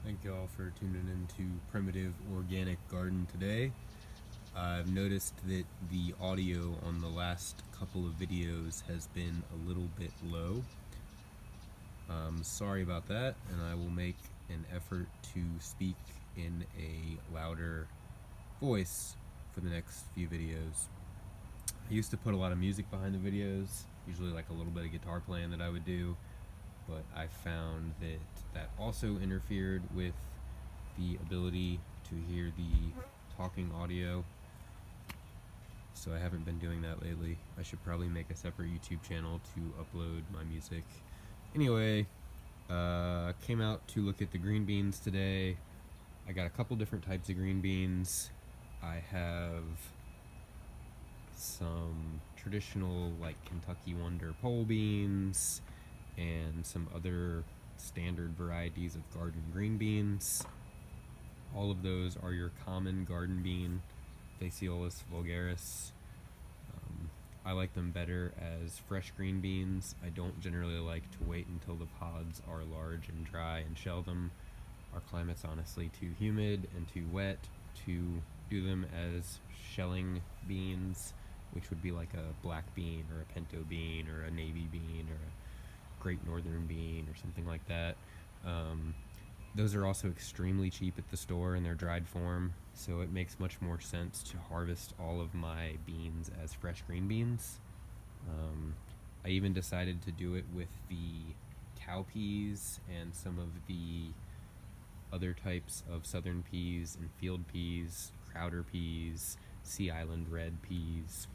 Thank you all for tuning into Primitive Organic Garden today. I've noticed that the audio on the last couple of videos has been a little bit low. Sorry about that, and I will make an effort to speak in a louder voice for the next few videos. I used to put a lot of music behind the videos, usually like a little bit of guitar playing that I would do, but I found that that also interfered with the ability to hear the talking audio, so I haven't been doing that lately. I should probably make a separate YouTube channel to upload my music. Anyway, came out to look at the green beans today. I got a couple different types of green beans. I have some traditional like Kentucky Wonder pole beans and some other standard varieties of garden green beans. All of those are your common garden bean, Phaseolus vulgaris. I like them better as fresh green beans. I don't generally like to wait until the pods are large and dry and shell them. Our climate's honestly too humid and too wet to do them as shelling beans, which would be like a black bean or a pinto bean or a navy bean or a great northern bean or something like that. Those are also extremely cheap at the store in their dried form, so it makes much more sense to harvest all of my beans as fresh green beans. I even decided to do it with the cow peas and some of the other types of southern peas and field peas, Crowder peas, Sea Island red peas.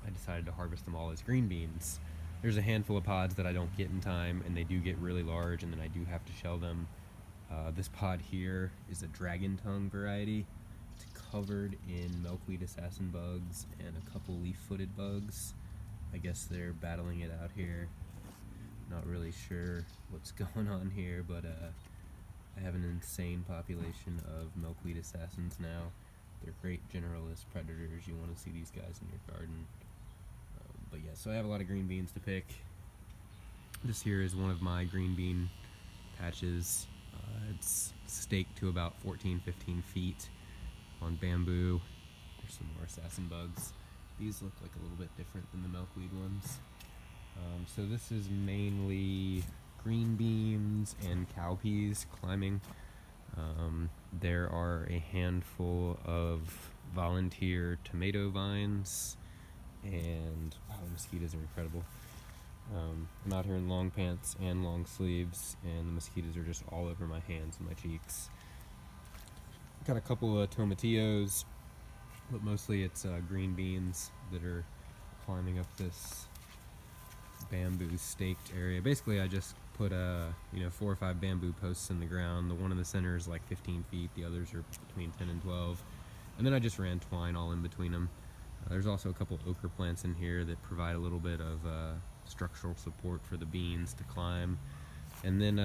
I decided to harvest them all as green beans. There's a handful of pods that I don't get in time, and they do get really large, and then I do have to shell them. This pod here is a dragon tongue variety. It's covered in milkweed assassin bugs and a couple leaf-footed bugs. I guess they're battling it out here. Not really sure what's going on here, but I have an insane population of milkweed assassins now. They're great generalist predators. You want to see these guys in your garden. But yeah, so I have a lot of green beans to pick. This here is one of my green bean patches. It's staked to about 14-15 feet on bamboo. There's some more assassin bugs. These look like a little bit different than the milkweed ones. So this is mainly green beans and cow peas climbing. There are a handful of volunteer tomato vines, and wow, the mosquitoes are incredible. I'm out here in long pants and long sleeves, and the mosquitoes are just all over my hands and my cheeks. Got a couple of tomatillos, but mostly it's green beans that are climbing up this bamboo staked area. Basically, I just put 4 or 5 bamboo posts in the ground. The one in the center is like 15 feet, the others are between 10 and 12. And then I just ran twine all in between them. There's also a couple okra plants in here that provide a little bit of structural support for the beans to climb. And then,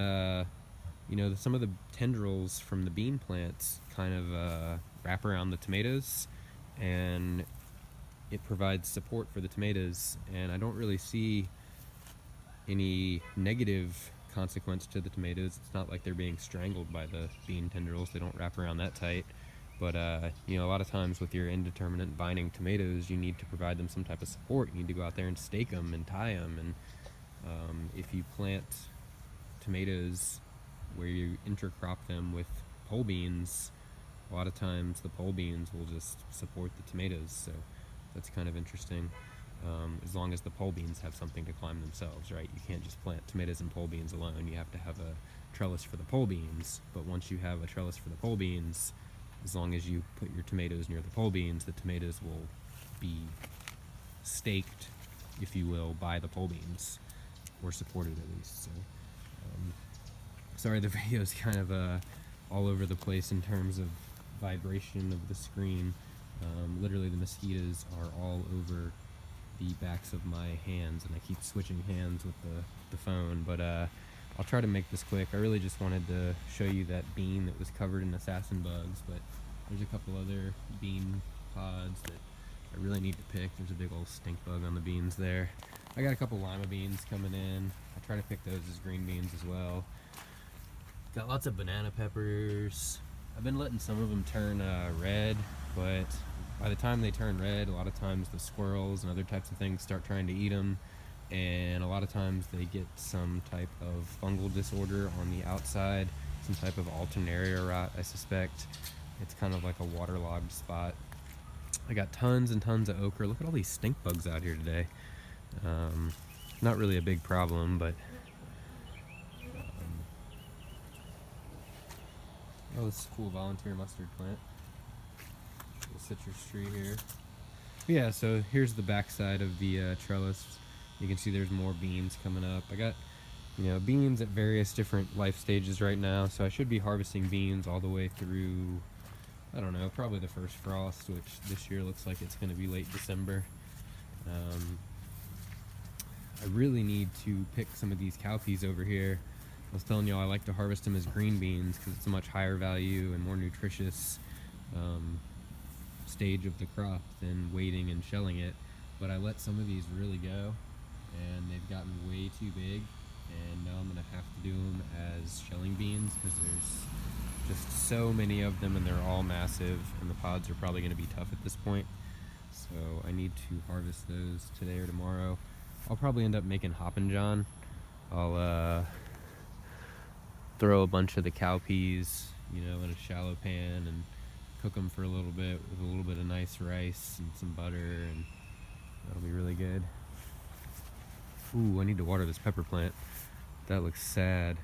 some of the tendrils from the bean plants kind of wrap around the tomatoes, and it provides support for the tomatoes. And I don't really see any negative consequence to the tomatoes. It's not like they're being strangled by the bean tendrils. They don't wrap around that tight. But, a lot of times with your indeterminate vining tomatoes, you need to provide them some type of support. You need to go out there and stake them and tie them. And if you plant tomatoes where you intercrop them with pole beans, a lot of times the pole beans will just support the tomatoes. So that's kind of interesting. As long as the pole beans have something to climb themselves, right? You can't just plant tomatoes and pole beans alone. You have to have a trellis for the pole beans. But once you have a trellis for the pole beans, as long as you put your tomatoes near the pole beans, the tomatoes will be staked, if you will, by the pole beans, or supported at least. So, sorry the video is kind of all over the place in terms of vibration of the screen. Literally the mosquitoes are all over the backs of my hands, and I keep switching hands with the phone, but I'll try to make this quick. I really just wanted to show you that bean that was covered in assassin bugs, but there's a couple other bean pods that I really need to pick. There's a big old stink bug on the beans there. I got a couple lima beans coming in. I try to pick those as green beans as well. Got lots of banana peppers. I've been letting some of them turn red, but by the time they turn red, a lot of times the squirrels and other types of things start trying to eat them, and a lot of times they get some type of fungal disorder on the outside, some type of alternaria rot, I suspect. It's kind of like a waterlogged spot. I got tons and tons of okra. Look at all these stink bugs out here today. Not really a big problem, but oh, this is a cool volunteer mustard plant. Little citrus tree here. Yeah, so here's the backside of the trellis. You can see there's more beans coming up. I got, beans at various different life stages right now, so I should be harvesting beans all the way through, I don't know, probably the first frost, which this year looks like it's going to be late December. I really need to pick some of these cowpeas over here. I was telling y'all I like to harvest them as green beans because it's a much higher value and more nutritious stage of the crop than waiting and shelling it. But I let some of these really go, and they've gotten way too big, and now I'm going to have to do them as shelling beans because there's just so many of them and they're all massive, and the pods are probably going to be tough at this point. So I need to harvest those today or tomorrow. I'll probably end up making Hoppin' John. I'll throw a bunch of the cowpeas, in a shallow pan and cook them for a little bit with a little bit of nice rice and some butter, and that'll be really good. Ooh, I need to water this pepper plant. That looks sad.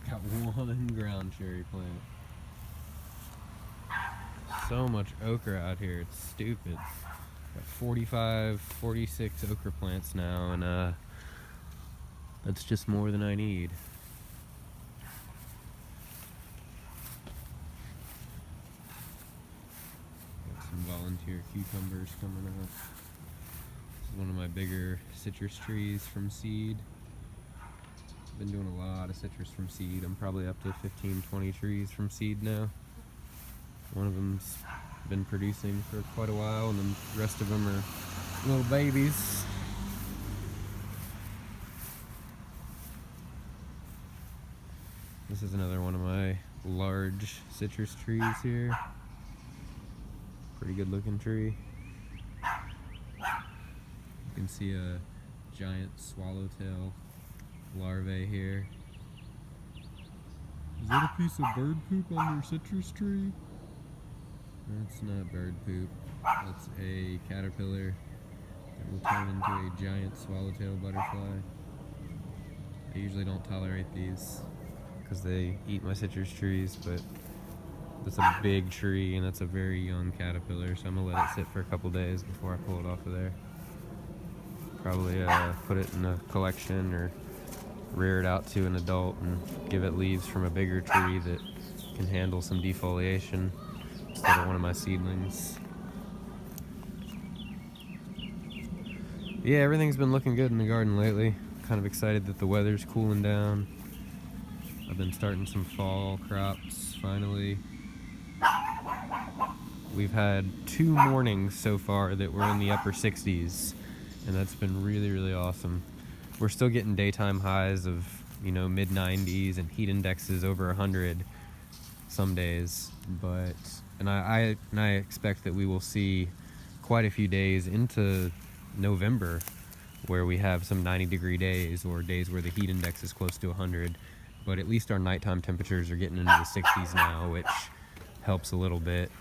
Got one ground cherry plant. So much okra out here, it's stupid. Got 45, 46 okra plants now, and that's just more than I need. Got some volunteer cucumbers coming up. This is one of my bigger citrus trees from seed. I've been doing a lot of citrus from seed. I'm probably up to 15, 20 trees from seed now. One of them's been producing for quite a while, and then the rest of them are little babies. This is another one of my large citrus trees here. Pretty good looking tree. You can see a giant swallowtail larvae here. Is that a piece of bird poop on your citrus tree? That's not bird poop. That's a caterpillar that will turn into a giant swallowtail butterfly. I usually don't tolerate these because they eat my citrus trees, but that's a big tree and that's a very young caterpillar, so I'm gonna let it sit for a couple days before I pull it off of there. Probably put it in a collection or rear it out to an adult and give it leaves from a bigger tree that can handle some defoliation instead of one of my seedlings. Yeah, everything's been looking good in the garden lately. Kind of excited that the weather's cooling down. I've been starting some fall crops finally. We've had 2 mornings so far that were in the upper 60s, and that's been really, really awesome. We're still getting daytime highs of, mid 90s and heat indexes over 100 some days, and I expect that we will see quite a few days into November where we have some 90-degree days or days where the heat index is close to 100, but at least our nighttime temperatures are getting into the 60s now, which helps a little bit.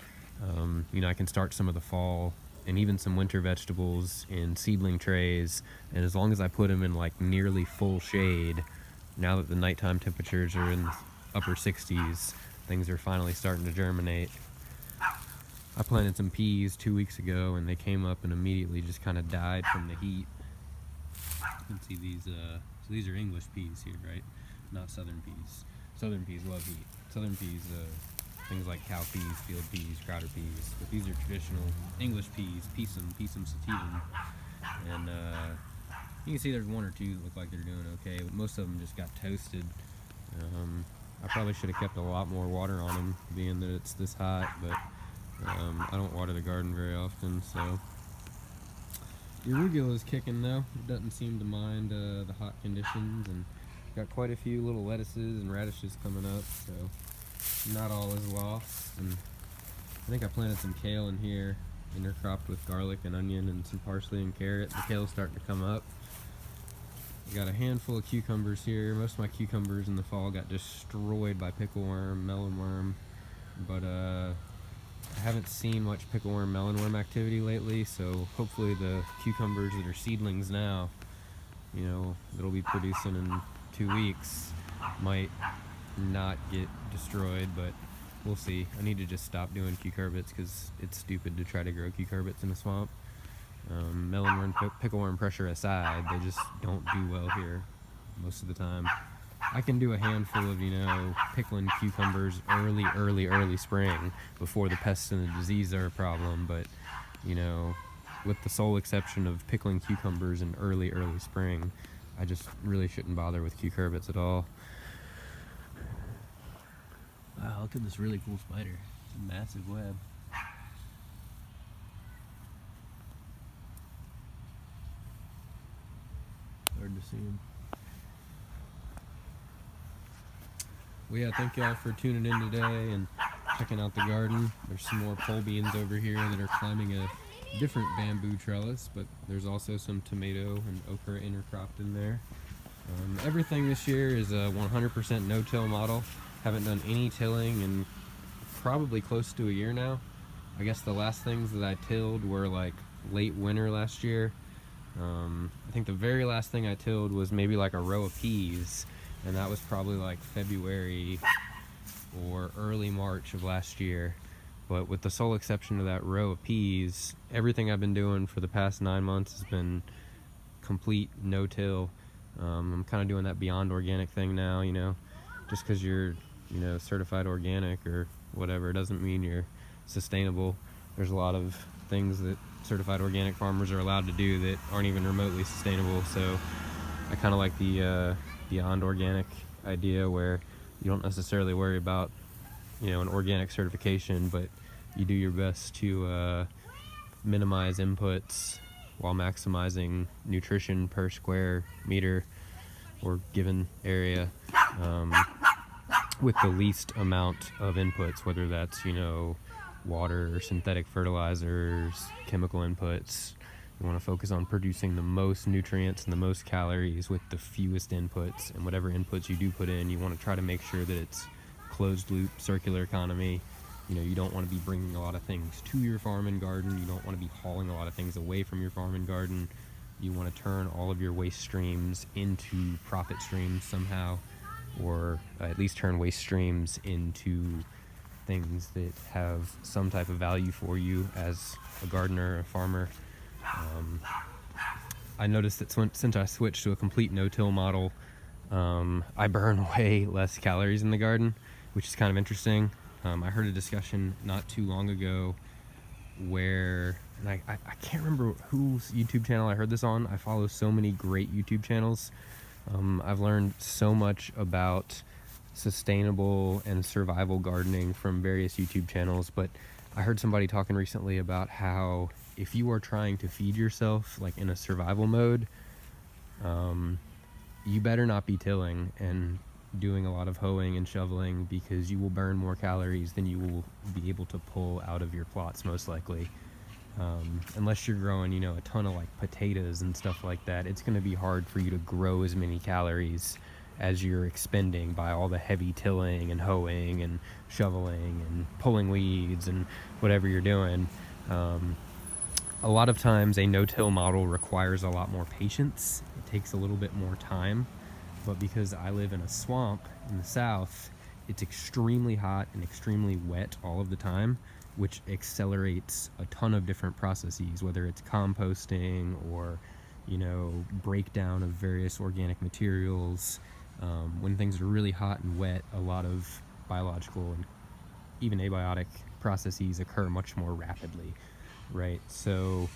I can start some of the fall and even some winter vegetables in seedling trays, and as long as I put them in like nearly full shade, now that the nighttime temperatures are in the upper 60s, things are finally starting to germinate. I planted some peas 2 weeks ago and they came up and immediately just kind of died from the heat. You can see these, so these are English peas here, right? Not southern peas. Southern peas love heat. Southern peas, things like cow peas, field peas, crowder peas. But these are traditional English peas, Pisum sativum. And you can see there's 1 or 2 that look like they're doing okay, but most of them just got toasted. I probably should have kept a lot more water on them, being that it's this hot, but I don't water the garden very often, so. The arugula is kicking though. It doesn't seem to mind the hot conditions, and got quite a few little lettuces and radishes coming up, so not all is lost. And I think I planted some kale in here, intercropped with garlic and onion and some parsley and carrot. The kale's starting to come up. I got a handful of cucumbers here. Most of my cucumbers in the fall got destroyed by pickleworm, melonworm, but I haven't seen much pickleworm, melonworm activity lately, so hopefully the cucumbers that are seedlings now, you know, that'll be producing in 2 weeks, might not get destroyed, but we'll see. I need to just stop doing cucurbits because it's stupid to try to grow cucurbits in a swamp. Melonworm, pickleworm pressure aside, they just don't do well here most of the time. I can do a handful of, you know, pickling cucumbers early spring before the pests and the disease are a problem, but, you know, with the sole exception of pickling cucumbers in early spring, I just really shouldn't bother with cucurbits at all. Wow, look at this really cool spider. It's a massive web. Hard to see him. Well, yeah, thank y'all for tuning in today and checking out the garden. There's some more pole beans over here that are climbing a different bamboo trellis, but there's also some tomato and okra intercropped in there. Everything this year is a 100% no-till model. Haven't done any tilling in probably close to a year now. I guess the last things that I tilled were like late winter last year. I think the very last thing I tilled was maybe like a row of peas, and that was probably like February or early March of last year. But with the sole exception of that row of peas, everything I've been doing for the past 9 months has been complete no-till. I'm kind of doing that beyond organic thing now, you know. Just because you're, you know, certified organic or whatever doesn't mean you're sustainable. There's a lot of things that certified organic farmers are allowed to do that aren't even remotely sustainable. So I kind of like the beyond organic idea, where you don't necessarily worry about, you know, an organic certification, but you do your best to minimize inputs while maximizing nutrition per square meter or given area, with the least amount of inputs, whether that's, you know, water or synthetic fertilizers, chemical inputs. You want to focus on producing the most nutrients and the most calories with the fewest inputs, and whatever inputs you do put in, you want to try to make sure that it's closed loop, circular economy. You know, you don't want to be bringing a lot of things to your farm and garden. You don't want to be hauling a lot of things away from your farm and garden. You want to turn all of your waste streams into profit streams somehow, or at least turn waste streams into things that have some type of value for you as a gardener, a farmer. I noticed that since I switched to a complete no-till model, I burn way less calories in the garden, which is kind of interesting. I heard a discussion not too long ago where, and I can't remember whose YouTube channel I heard this on. I follow so many great YouTube channels. I've learned so much about sustainable and survival gardening from various YouTube channels, but I heard somebody talking recently about how if you are trying to feed yourself like in a survival mode, you better not be tilling and doing a lot of hoeing and shoveling, because you will burn more calories than you will be able to pull out of your plots, most likely. Unless you're growing, you know, a ton of like potatoes and stuff like that, it's going to be hard for you to grow as many calories as you're expending by all the heavy tilling and hoeing and shoveling and pulling weeds and whatever you're doing. A lot of times a no-till model requires a lot more patience. It takes a little bit more time, but because I live in a swamp in the south, it's extremely hot and extremely wet all of the time, which accelerates a ton of different processes, whether it's composting or, you know, breakdown of various organic materials. When things are really hot and wet, a lot of biological and even abiotic processes occur much more rapidly, right? So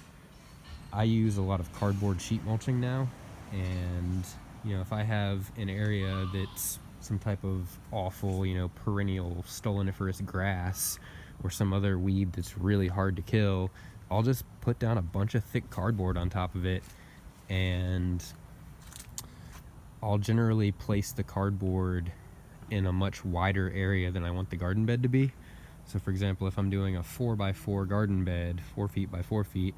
I use a lot of cardboard sheet mulching now, and, you know, if I have an area that's some type of awful, you know, perennial stoloniferous grass or some other weed that's really hard to kill, I'll just put down a bunch of thick cardboard on top of it, and I'll generally place the cardboard in a much wider area than I want the garden bed to be. So for example, if I'm doing a 4x4 garden bed, 4 feet by 4 feet,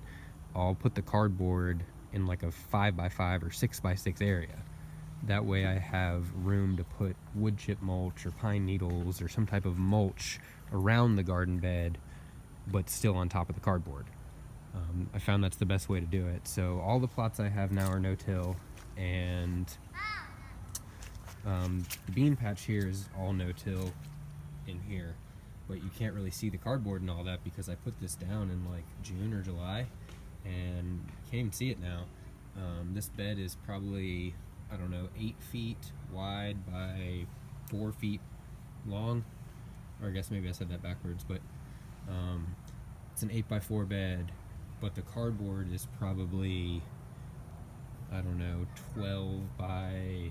I'll put the cardboard in like a 5x5 or 6x6 area. That way I have room to put wood chip mulch or pine needles or some type of mulch around the garden bed, but still on top of the cardboard. I found that's the best way to do it. So all the plots I have now are no-till, and the bean patch here is all no-till in here, but you can't really see the cardboard and all that because I put this down in like June or July, and you can't even see it now. This bed is probably, I don't know, 8 feet wide by 4 feet long, or I guess maybe I said that backwards, but it's an 8x4 bed, but the cardboard is probably, I don't know, 12 by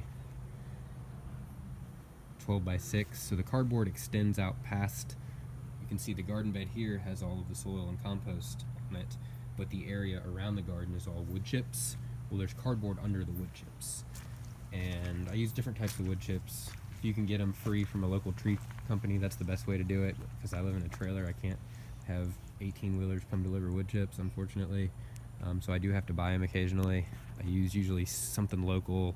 6. So the cardboard extends out past, you can see the garden bed here has all of the soil and compost on it, but the area around the garden is all wood chips. Well, there's cardboard under the wood chips, and I use different types of wood chips. If you can get them free from a local tree company, that's the best way to do it, because I live in a trailer. I can't have 18-wheelers come deliver wood chips, unfortunately, so I do have to buy them occasionally. I use usually something local,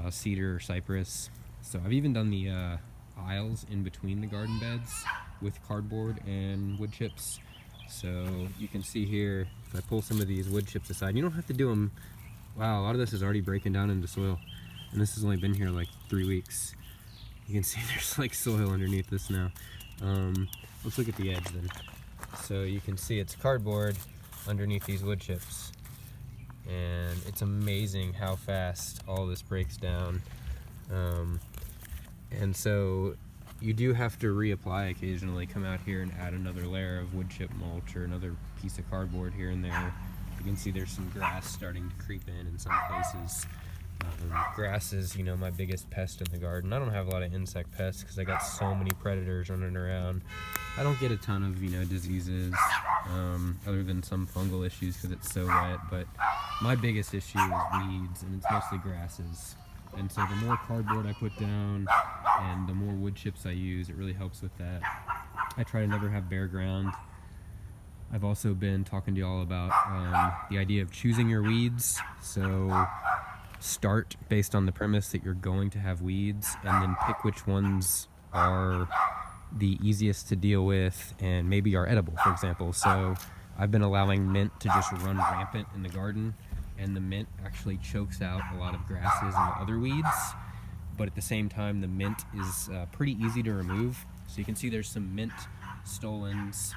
cedar or cypress. So I've even done the aisles in between the garden beds with cardboard and wood chips. So you can see here, if I pull some of these wood chips aside, you don't have to do them. Wow, a lot of this is already breaking down into soil, and this has only been here like 3 weeks. You can see there's like soil underneath this now. Let's look at the edge then. So you can see it's cardboard underneath these wood chips, and it's amazing how fast all this breaks down. And so you do have to reapply occasionally, come out here and add another layer of wood chip mulch or another piece of cardboard here and there. You can see there's some grass starting to creep in some places. Grass is, my biggest pest in the garden. I don't have a lot of insect pests because I got so many predators running around. I don't get a ton of, diseases, other than some fungal issues because it's so wet, but my biggest issue is weeds, and it's mostly grasses. And so the more cardboard I put down and the more wood chips I use, it really helps with that. I try to never have bare ground. I've also been talking to y'all about the idea of choosing your weeds. So start based on the premise that you're going to have weeds, and then pick which ones are the easiest to deal with and maybe are edible, for example. So I've been allowing mint to just run rampant in the garden, and the mint actually chokes out a lot of grasses and other weeds, but at the same time the mint is pretty easy to remove. So you can see there's some mint stolons,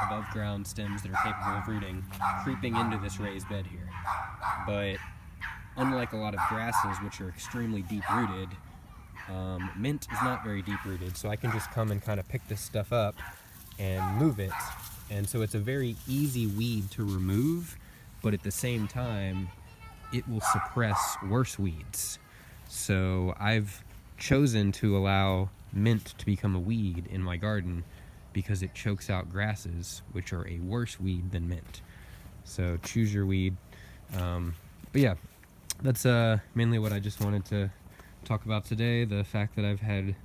above ground stems that are capable of rooting, creeping into this raised bed here. But unlike a lot of grasses, which are extremely deep rooted, mint is not very deep rooted, so I can just come and kind of pick this stuff up and move it. And so it's a very easy weed to remove, but at the same time, it will suppress worse weeds. So I've chosen to allow mint to become a weed in my garden because it chokes out grasses, which are a worse weed than mint. So choose your weed. But yeah, that's mainly what I just wanted to talk about today. The fact that I've had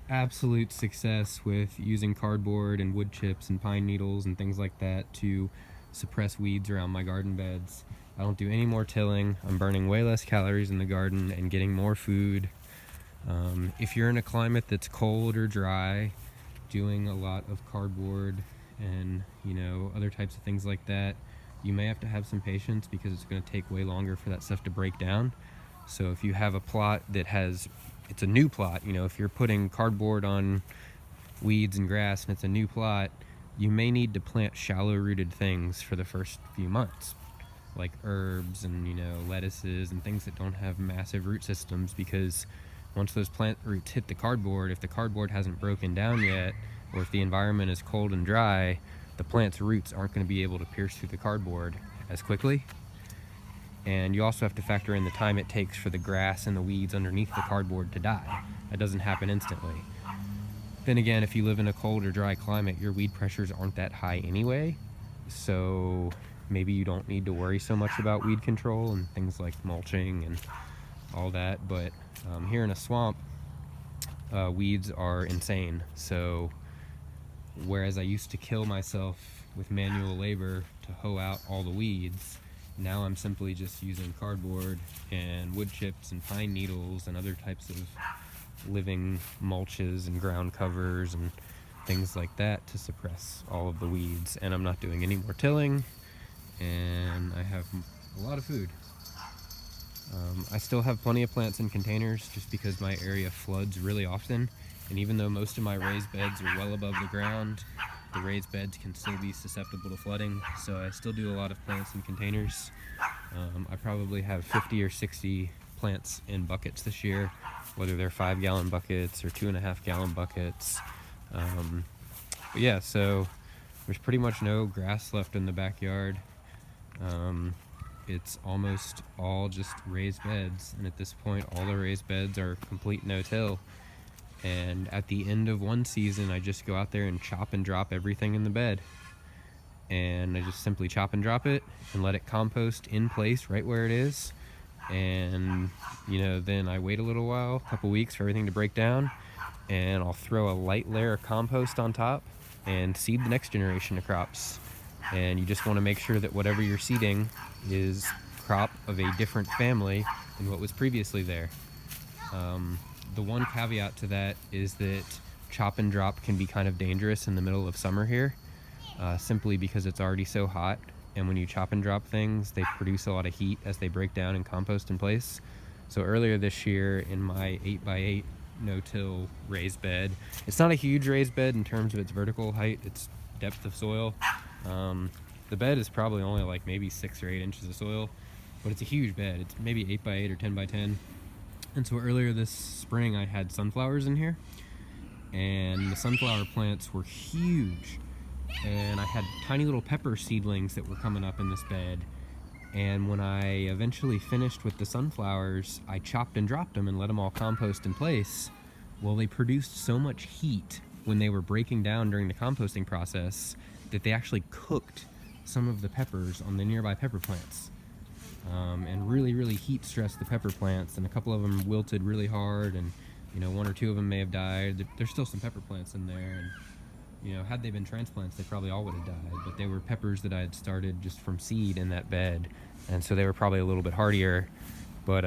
absolute success with using cardboard and wood chips and pine needles and things like that to suppress weeds around my garden beds. I don't do any more tilling. I'm burning way less calories in the garden and getting more food. If you're in a climate that's cold or dry, doing a lot of cardboard and other types of things like that, you may have to have some patience because it's going to take way longer for that stuff to break down. So if you have a plot that it's a new plot, if you're putting cardboard on weeds and grass and it's a new plot, you may need to plant shallow rooted things for the first few months, like herbs and lettuces and things that don't have massive root systems, because once those plant roots hit the cardboard, if the cardboard hasn't broken down yet, or if the environment is cold and dry, the plant's roots aren't going to be able to pierce through the cardboard as quickly. And you also have to factor in the time it takes for the grass and the weeds underneath the cardboard to die. That doesn't happen instantly. Then again, if you live in a cold or dry climate, your weed pressures aren't that high anyway, so maybe you don't need to worry so much about weed control and things like mulching and all that. But here in a swamp, weeds are insane. So whereas I used to kill myself with manual labor to hoe out all the weeds, now I'm simply just using cardboard and wood chips and pine needles and other types of living mulches and ground covers and things like that to suppress all of the weeds. And I'm not doing any more tilling, and I have a lot of food. I still have plenty of plants in containers just because my area floods really often, and even though most of my raised beds are well above the ground, the raised beds can still be susceptible to flooding, so I still do a lot of plants in containers. I probably have 50 or 60 plants in buckets this year, whether they're 5-gallon buckets or 2.5-gallon buckets. But yeah, so there's pretty much no grass left in the backyard. It's almost all just raised beds, and at this point all the raised beds are complete no-till. And at the end of one season, I just go out there and chop and drop everything in the bed, and I just simply chop and drop it and let it compost in place right where it is. And then I wait a little while, a couple weeks, for everything to break down, and I'll throw a light layer of compost on top and seed the next generation of crops. And you just want to make sure that whatever you're seeding is crop of a different family than what was previously there. The one caveat to that is that chop and drop can be kind of dangerous in the middle of summer here, simply because it's already so hot, and when you chop and drop things, they produce a lot of heat as they break down and compost in place. So earlier this year in my 8x8 no-till raised bed, it's not a huge raised bed in terms of its vertical height, its depth of soil. The bed is probably only like maybe 6 or 8 inches of soil, but it's a huge bed. It's maybe 8x8 or 10x10. And so earlier this spring I had sunflowers in here, and the sunflower plants were huge, and I had tiny little pepper seedlings that were coming up in this bed. And when I eventually finished with the sunflowers, I chopped and dropped them and let them all compost in place. Well, they produced so much heat when they were breaking down during the composting process that they actually cooked some of the peppers on the nearby pepper plants, and really heat stressed the pepper plants, and a couple of them wilted really hard, and 1 or 2 of them may have died. There's still some pepper plants in there, and had they been transplants, they probably all would have died, but they were peppers that I had started just from seed in that bed, and so they were probably a little bit hardier. But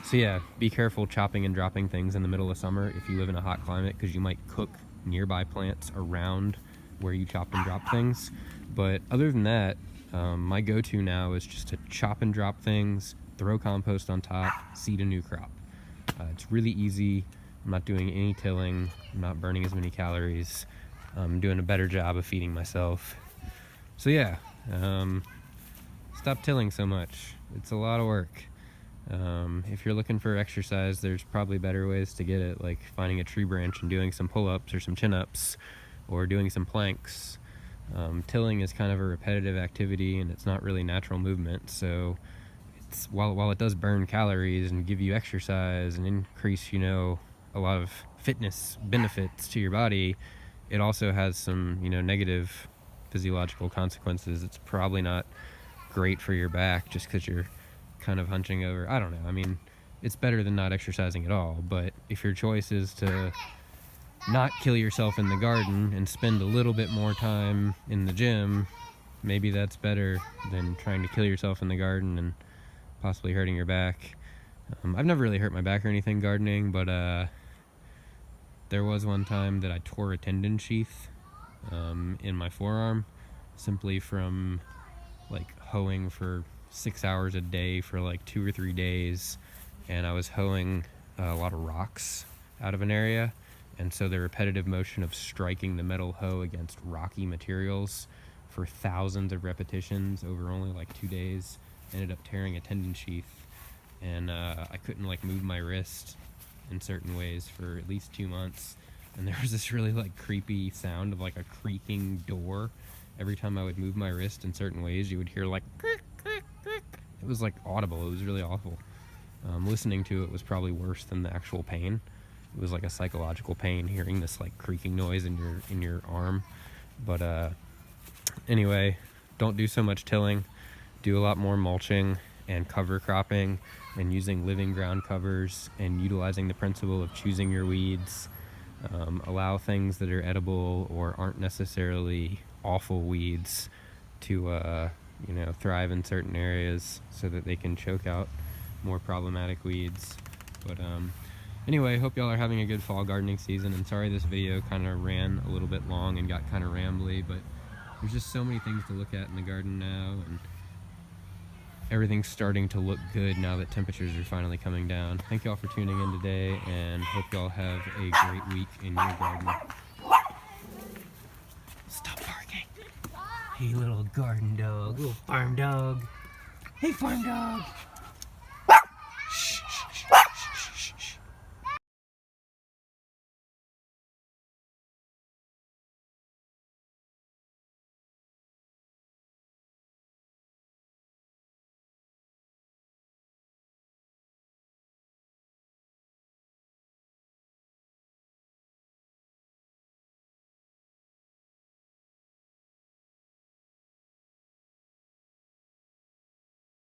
so yeah, be careful chopping and dropping things in the middle of summer if you live in a hot climate, because you might cook nearby plants around where you chopped and dropped things. But other than that, my go-to now is just to chop and drop things, throw compost on top, seed a new crop. It's really easy. I'm not doing any tilling. I'm not burning as many calories. I'm doing a better job of feeding myself. So yeah, stop tilling so much. It's a lot of work. If you're looking for exercise, there's probably better ways to get it, like finding a tree branch and doing some pull-ups or some chin-ups, or doing some planks. Tilling is kind of a repetitive activity, and it's not really natural movement, so it's while it does burn calories and give you exercise and increase a lot of fitness benefits to your body, it also has some negative physiological consequences. It's probably not great for your back just because you're kind of hunching over. I don't know. I mean, it's better than not exercising at all, but if your choice is to not kill yourself in the garden and spend a little bit more time in the gym, maybe that's better than trying to kill yourself in the garden and possibly hurting your back. I've never really hurt my back or anything gardening, but there was one time that I tore a tendon sheath in my forearm, simply from like hoeing for 6 hours a day for like 2 or 3 days, and I was hoeing a lot of rocks out of an area, and so the repetitive motion of striking the metal hoe against rocky materials for thousands of repetitions over only like 2 days ended up tearing a tendon sheath, and I couldn't like move my wrist in certain ways for at least 2 months, and there was this really like creepy sound of like a creaking door. Every time I would move my wrist in certain ways, you would hear like click, click, click. It was like audible. It was really awful. Listening to it was probably worse than the actual pain. It was like a psychological pain, hearing this like creaking noise in your arm. But anyway, don't do so much tilling. Do a lot more mulching and cover cropping and using living ground covers and utilizing the principle of choosing your weeds. Allow things that are edible or aren't necessarily awful weeds to thrive in certain areas so that they can choke out more problematic weeds. But anyway, hope y'all are having a good fall gardening season, and sorry this video kind of ran a little bit long and got kind of rambly, but there's just so many things to look at in the garden now, and everything's starting to look good now that temperatures are finally coming down. Thank y'all for tuning in today, and hope y'all have a great week in your garden. Stop barking. Hey, little garden dog, little farm dog. Hey, farm dog.